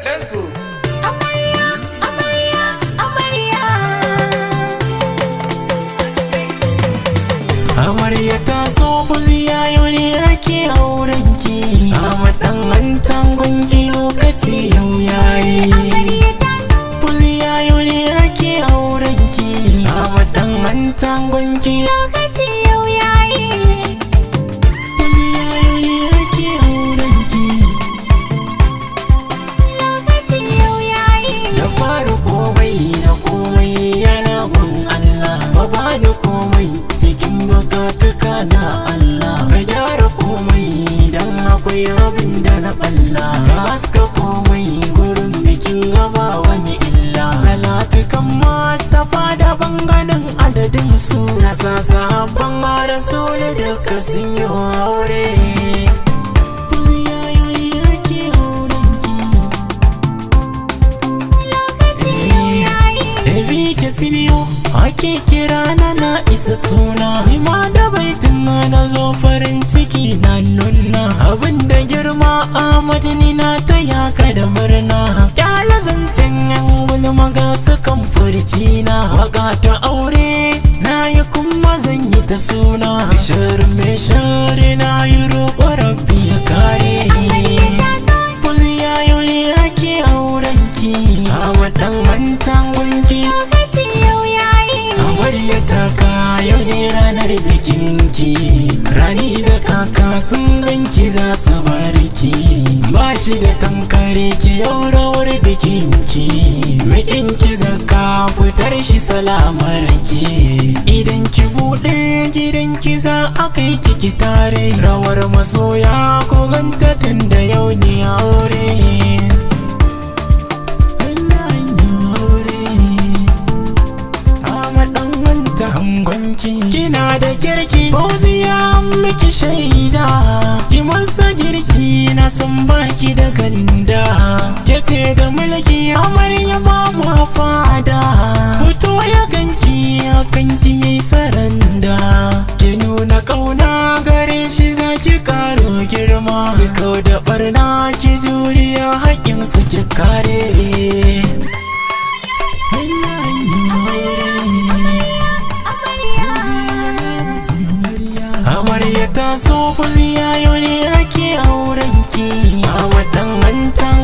Let's go. Amarya, amarya, amarya. Amarya ta so Fauziya yau ne ake aurenki. Amadan mantan gwanki lokaci yau yayi. Amarya ta so Fauziya yau ne ake aurenki. Amadan mantan gwanki lokaci yau yayi. Fauziya yau ne ake aurenki. Lokaci yau yayi. Da fara komai da komai yana gun Allah. Ba bani komai cikin bukatuka na Allah. Ka gyara komai dan akwai abin da na balla. Ka haska komai gurin bikin gaba wani illa. Salatukan Mustapha da banganin adadin su. Na sa sabon Rasul duka sun yi aure. Fauziya yau ne ake aurenki. Lokaci yau yayi. Baby ke siniyo ake kira na isa suna. Nima da baitin na zo farin ciki na nuna. Abinda girma a majini na ta yaka da murna. Kyala zancen yan gulma ga sukan furci na. Waka ta aure na yi kuma zan yi ta suna. Mai shari na yi roƙo rabbi ya kare. Ta so Fauziya yau ne ake aurenki. Amadan mantan gwanki. lokaci yau yayi. Amarya ta yau ne ranar bikinki. Rani da kaka sun ganki za su barki. Ba shi da tankare ki yau rawar bikinki. Bikinki zaka fitar shi salamar ki. Idan ki buɗe gidanki za a kai ki tare. Rawar masoya ko ganta tun da yau ne aure. Kina da kirki Fauziya miki shaida. Ki masa girki na san baki da ganda. Kece da mulki amarya ba mu fada. Fito ya ganki akan ki yi saranda. Ki nuna kauna gare shi za ki karo girma. Ki kau da barna ki juriya haƙƙin su ki kare. Amarya ta so Fauziya yau ne ake aurenki. Amadan mantan